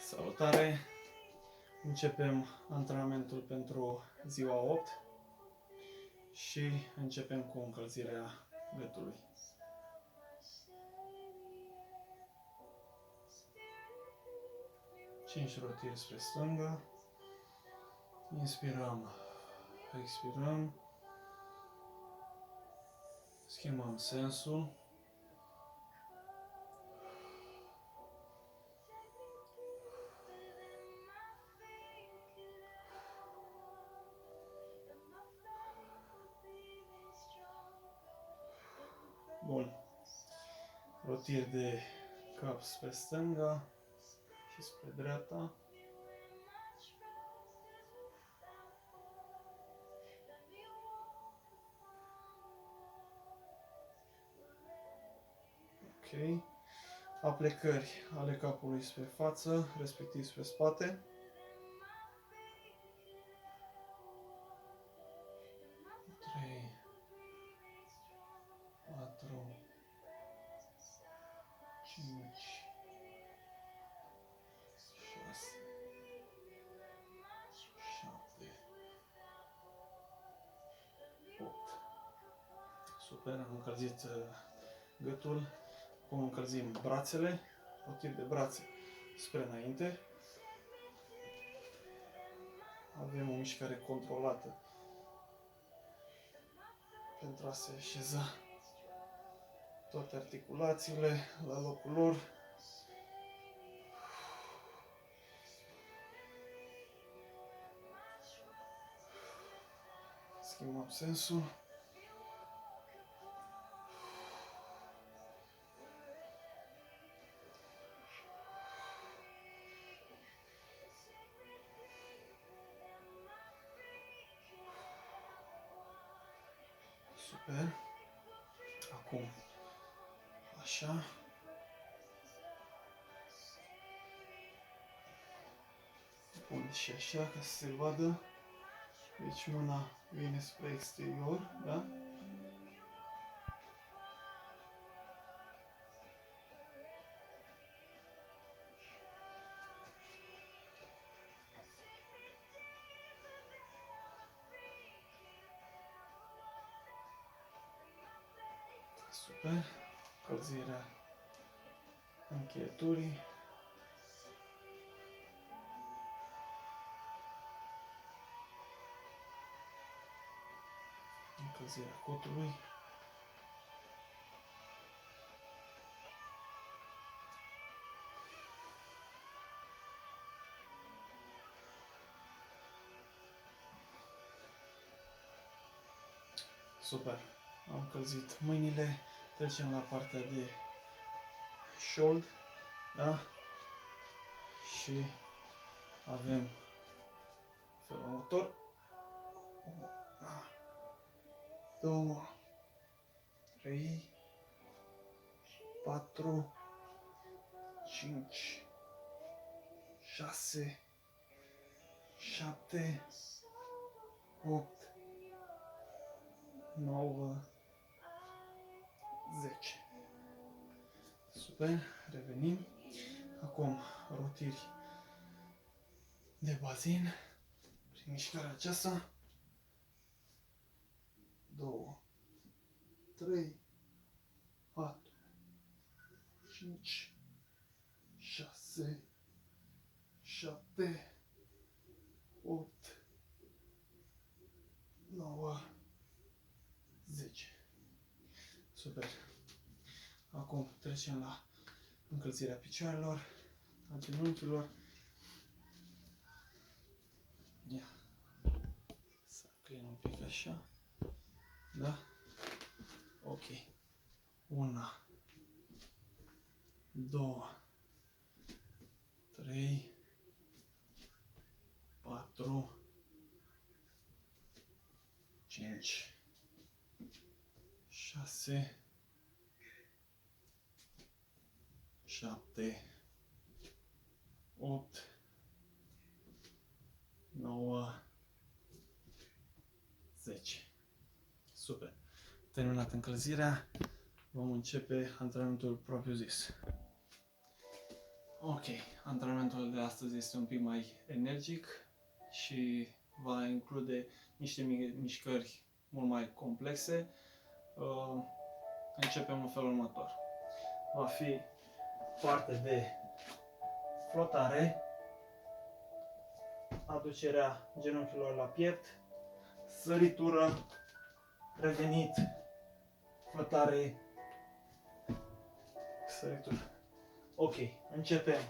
Salutare! Începem antrenamentul pentru ziua 8 și începem cu încălzirea gâtului. Cinci rotiri spre stânga. Inspirăm, expirăm. Schimbăm sensul. Bun. Rotiri de cap spre stânga și spre dreapta. Ok. Aplecări ale capului spre față, respectiv spre spate. Trei, 4, 5, 6, 7, 8. Super, am încălzit gâtul. Acum încălzim brațele, rotiri de brațe spre înainte. Avem o mișcare controlată pentru a se așeza toate articulațiile la locul lor. Schimbăm sensul. Super. Acum, așa. Bun, și așa, ca să se vadă. Deci mâna vine spre exterior, da? Super. Încălzirea încheieturii. Încălzirea cotului. Super. Am încălzit mâinile. Trecem la partea de șold, da? Și avem felul următor. 2, 3, 4, 5, 6, 7, 8, 9, 10. Super, revenim. Acum rotiri de bazin prin mișcarea aceasta. 2, 3, 4, 5, 6, 7, 8, 9, 10. Super. Acum trecem la încălzirea picioarelor, a genunchilor. Ia. Să înclin un pic așa. Da? Ok. 1, 2, 3, 4, 5, 6, 7, 8, 9, 10. Super. Terminat încălzirea, vom începe antrenamentul propriu zis. Ok, antrenamentul de astăzi este un pic mai energic și va include niște mișcări mult mai complexe. Începem în felul următor. Va fi parte de flotare, aducerea genunchilor la piept, săritură, revenit, flotare, săritură. Ok, începem.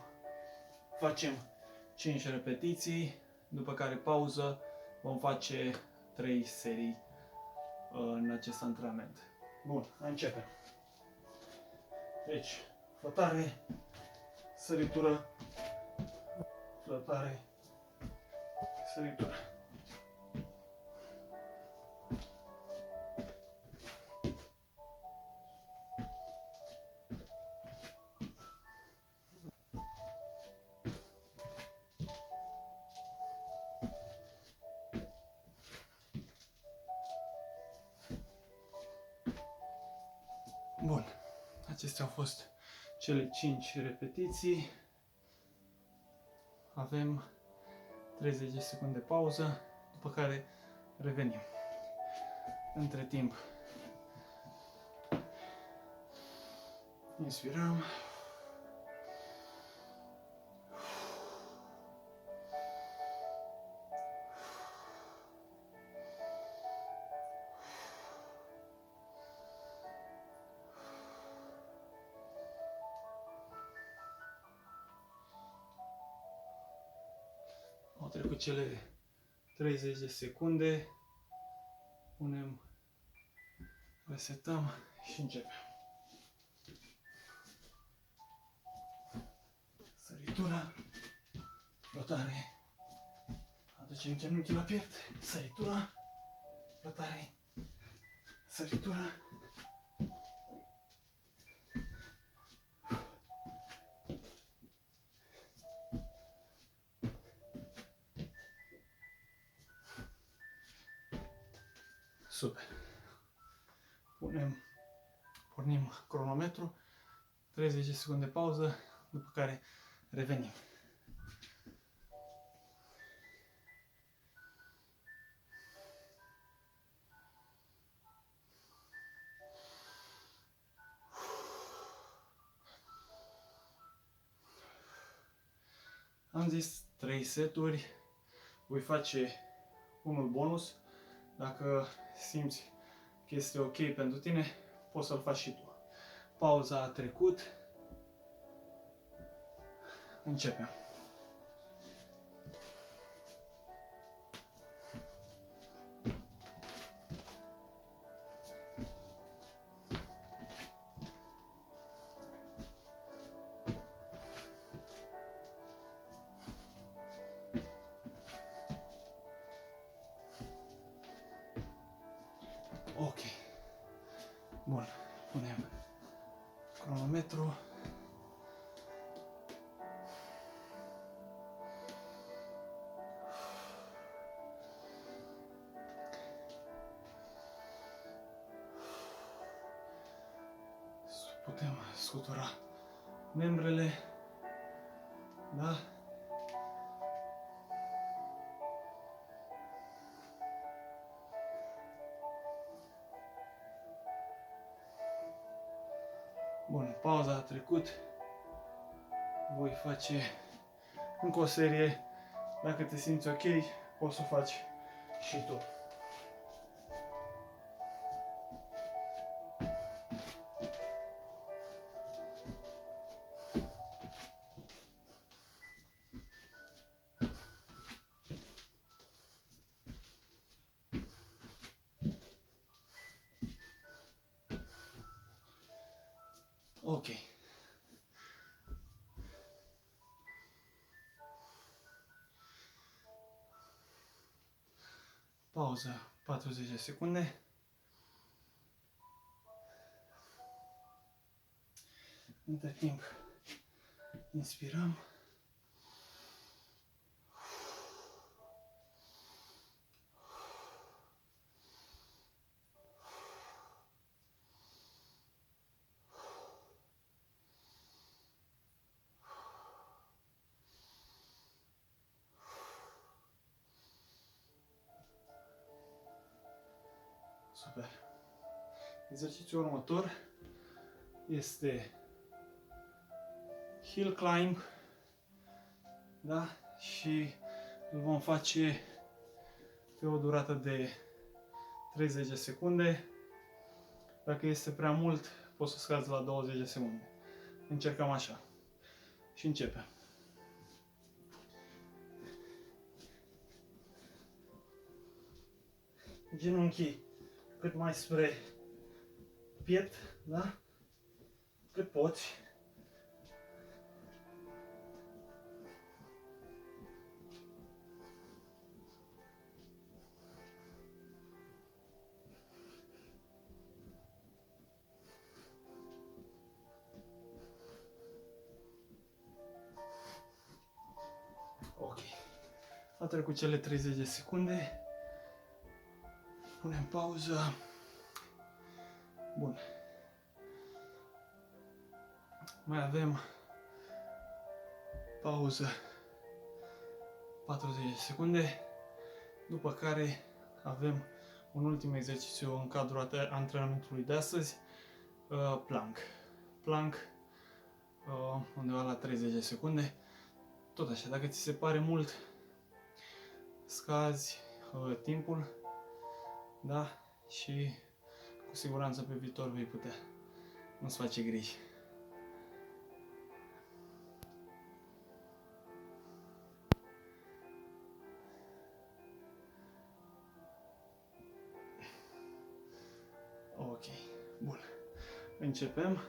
Facem 5 repetiții, după care pauză. Vom face 3 serii în acest antrenament. Bun, începem. Deci, flotare, săritură, flotare, săritură. Bun, acestea au fost cele 5 repetiții. Avem 30 de secunde pauză, după care revenim. Între timp, inspirăm. Au trecut cele 30 de secunde. Punem, resetăm și începem. Săritura, flotare, aducem genunchii la piept, săritura, flotare, săritura. Super. Pornim cronometru, 30 de secunde pauză, după care revenim. Am zis 3 seturi, voi face unul bonus. Dacă simți că este ok pentru tine, poți să-l faci și tu. Pauza a trecut. Începem. Ok. Bun. Punem cronometru. Putem scutura membrele. Da? Bun, pauza a trecut. Voi face încă o serie. Dacă te simți ok, poți să o faci și tu. Ok. Pauză 40 de secunde. Între timp, inspirăm. Super. Exercițiul următor este hill climb, da? Și îl vom face pe o durată de 30 de secunde. Dacă este prea mult, poți să scazi la 20 de secunde. Încercăm așa. Și începem. Genunchii cât mai spre piept, da? Cât poți. Ok. A trecut cele 30 de secunde. Punem pauză. Bun. Mai avem pauză 40 de secunde. După care avem un ultim exercițiu în cadrul antrenamentului de astăzi. Plank. Plank undeva la 30 de secunde. Tot așa, dacă ți se pare mult, scazi timpul, da? Și cu siguranță pe viitor vei putea. Nu-ți face griji. Ok, bun. Începem.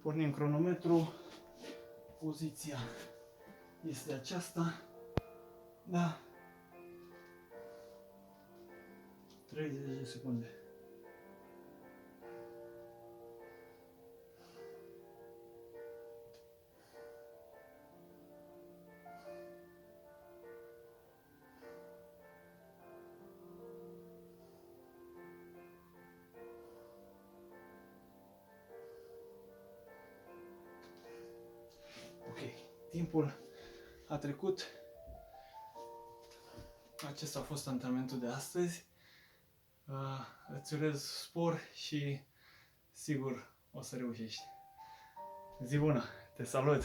Pornim cronometru. Poziția este aceasta. Da. 30 de secunde. Ok, timpul a trecut. Acesta a fost antrenamentul de astăzi. Îți urez spor și sigur o să reușești. Zi bună! Te salut!